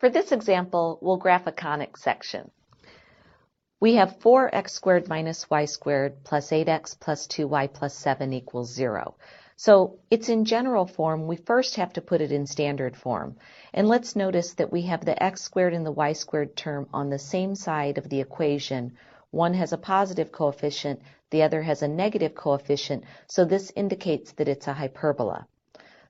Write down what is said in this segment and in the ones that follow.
For this example, we'll graph a conic section. We have 4x squared minus y squared plus 8x plus 2y plus 7 equals 0. So it's in general form. We first have to put it in standard form. And let's notice that we have the x squared and the y squared term on the same side of the equation. One has a positive coefficient, the other has a negative coefficient, so this indicates that it's a hyperbola.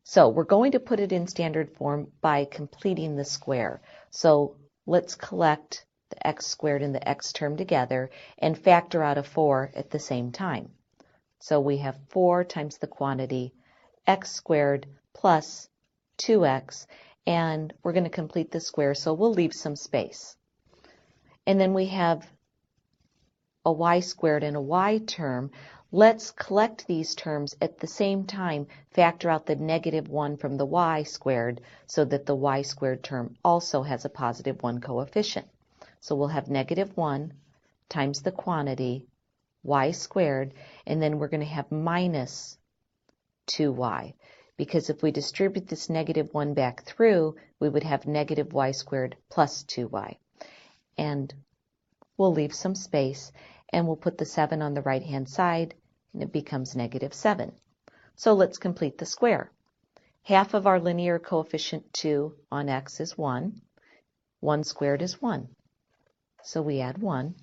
So we're going to put it in standard form by completing the square. So let's collect the x squared and the x term together and factor out a 4 at the same time. So we have 4 times the quantity x squared plus 2x, and we're going to complete the square, so we'll leave some space. And then we have a y squared and a y term. Let's collect these terms at the same time, factor out the negative 1 from the y squared so that the y squared term also has a positive 1 coefficient. So we'll have negative 1 times the quantity y squared, and then we're going to have minus 2y, because if we distribute this negative 1 back through, we would have negative y squared plus 2y. And we'll leave some space, and we'll put the 7 on the right-hand side, and it becomes negative 7. So let's complete the square. Half of our linear coefficient 2 on x is 1. 1 squared is 1. So we add 1.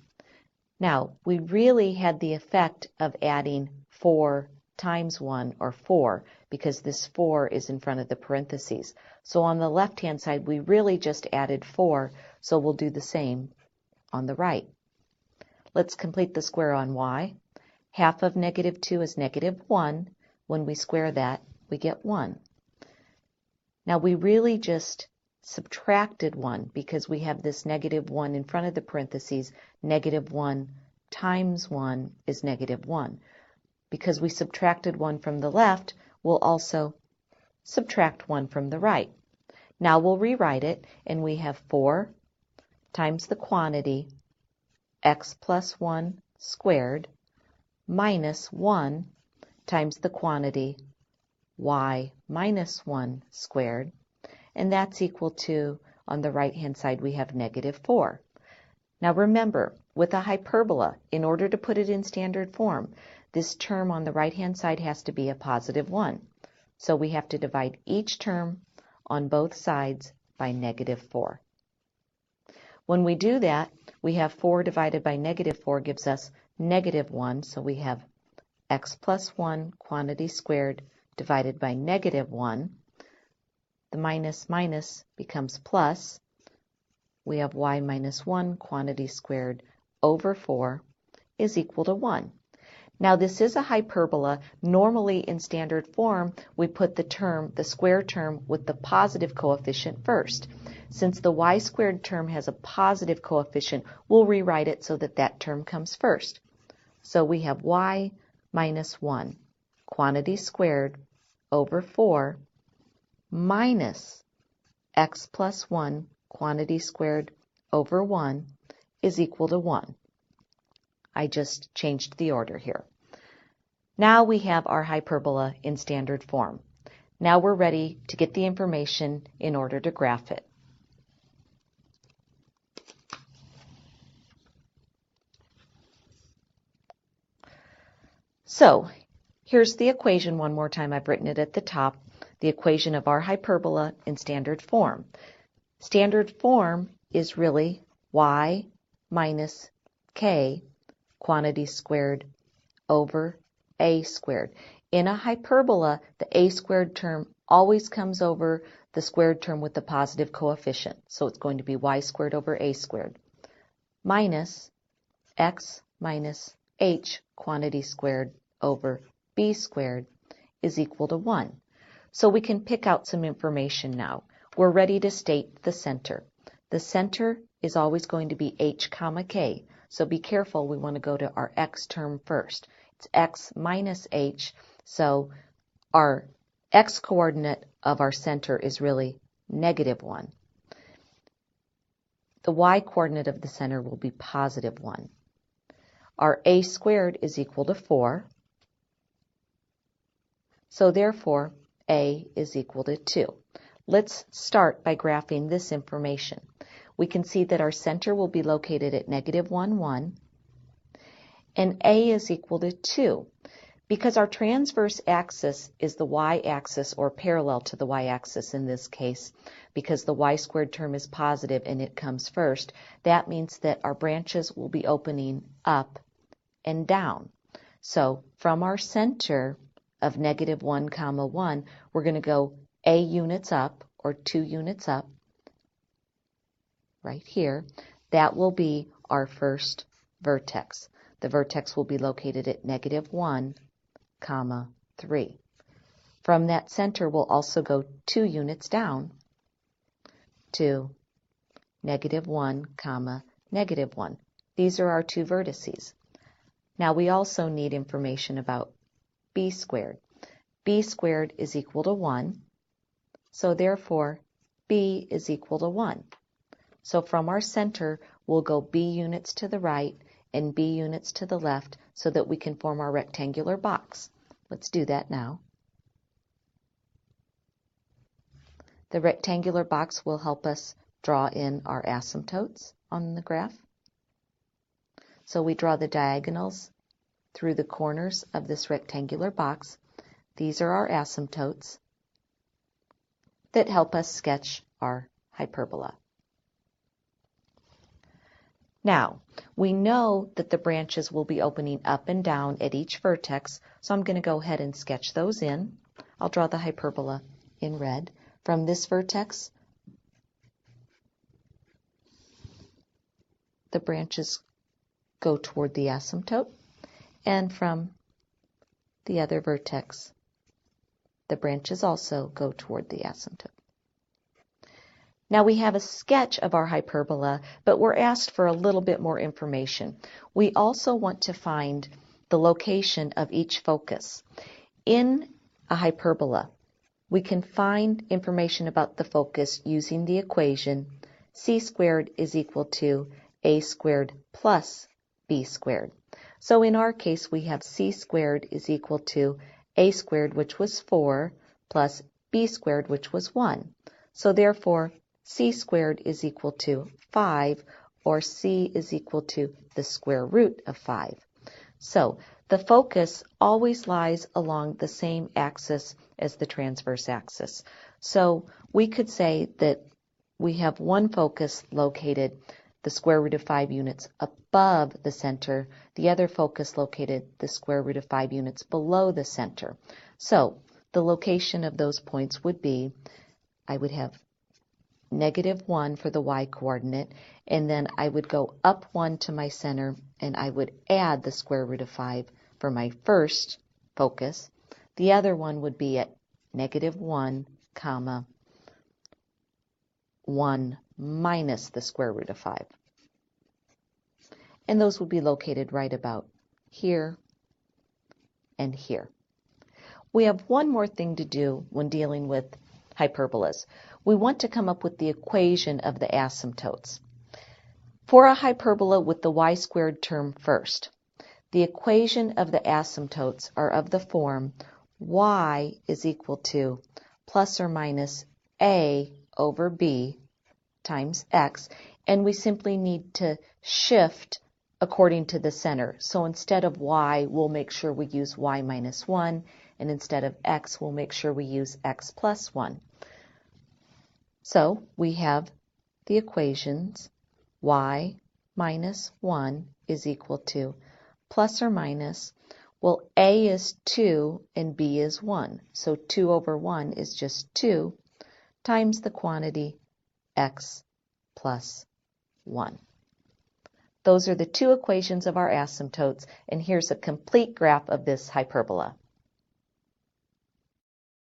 Now, we really had the effect of adding 4 times 1, or 4, because this 4 is in front of the parentheses. So on the left-hand side, we really just added 4, so we'll do the same on the right. Let's complete the square on y. Half of negative 2 is negative 1. When we square that, we get 1. Now, we really just subtracted 1 because we have this negative 1 in front of the parentheses. Negative 1 times 1 is negative 1. Because we subtracted 1 from the left, we'll also subtract 1 from the right. Now we'll rewrite it, and we have 4 times the quantity x plus 1 squared minus 1 times the quantity y minus 1 squared. And that's equal to, on the right-hand side, we have negative 4. Now remember, with a hyperbola, in order to put it in standard form, this term on the right-hand side has to be a positive 1. So we have to divide each term on both sides by negative 4. When we do that, we have 4 divided by negative 4 gives us negative 1. So we have x plus 1 quantity squared divided by negative 1. The minus minus becomes plus. We have y minus 1 quantity squared over 4 is equal to 1. Now this is a hyperbola. Normally in standard form, we put the square term with the positive coefficient first. Since the y squared term has a positive coefficient, we'll rewrite it so that that term comes first. So we have y minus 1 quantity squared over 4 minus x plus 1 quantity squared over 1 is equal to 1. I just changed the order here. Now we have our hyperbola in standard form. Now we're ready to get the information in order to graph it. So here's the equation one more time. I've written it at the top. The equation of our hyperbola in standard form. Standard form is really y minus k quantity squared over a squared. In a hyperbola, the a squared term always comes over the squared term with the positive coefficient. So it's going to be y squared over a squared minus x minus h quantity squared over b squared is equal to 1. So we can pick out some information now. We're ready to state the center. The center is always going to be h comma k. So be careful, we want to go to our x term first. It's x minus h, so our x coordinate of our center is really negative 1. The y coordinate of the center will be positive 1. Our a squared is equal to 4. So therefore, a is equal to 2. let's start by graphing this information. We can see that our center will be located at -1, 1, and A is equal to 2. Because our transverse axis is the y-axis, or parallel to the y-axis in this case, because the y-squared term is positive and it comes first, that means that our branches will be opening up and down. So from our center of -1, 1, we're going to go A units up, or 2 units up, right here. That will be our first vertex. The vertex will be located at -1, 3. From that center, we'll also go 2 units down to -1, -1. These are our 2 vertices. Now we also need information about b squared. B squared is equal to 1, so therefore b is equal to 1. So from our center, we'll go b units to the right and b units to the left so that we can form our rectangular box. Let's do that now. The rectangular box will help us draw in our asymptotes on the graph. So we draw the diagonals through the corners of this rectangular box. These are our asymptotes that help us sketch our hyperbola. Now, we know that the branches will be opening up and down at each vertex, so I'm going to go ahead and sketch those in. I'll draw the hyperbola in red. From this vertex, the branches go toward the asymptote, and from the other vertex, the branches also go toward the asymptote. Now we have a sketch of our hyperbola, but we're asked for a little bit more information. We also want to find the location of each focus. In a hyperbola, we can find information about the focus using the equation c squared is equal to a squared plus b squared. So in our case, we have c squared is equal to a squared, which was 4, plus b squared, which was 1. So therefore, c squared is equal to 5, or c is equal to the square root of 5. So the focus always lies along the same axis as the transverse axis. So we could say that we have one focus located the square root of 5 units above the center, the other focus located the square root of 5 units below the center. So the location of those points would be, I would have -1 for the y-coordinate, and then I would go up 1 to my center, and I would add the square root of 5 for my first focus. The other one would be at -1, 1 minus the square root of 5. And those would be located right about here and here. We have one more thing to do when dealing with hyperbolas. We want to come up with the equation of the asymptotes. For a hyperbola with the y-squared term first, the equation of the asymptotes are of the form y is equal to plus or minus a over b times x, and we simply need to shift according to the center. So instead of y, we'll make sure we use y minus 1, and instead of x, we'll make sure we use x plus 1. So we have the equations y minus 1 is equal to plus or minus, well, a is 2 and b is 1. So 2 over 1 is just 2 times the quantity x plus 1. Those are the two equations of our asymptotes, and here's a complete graph of this hyperbola.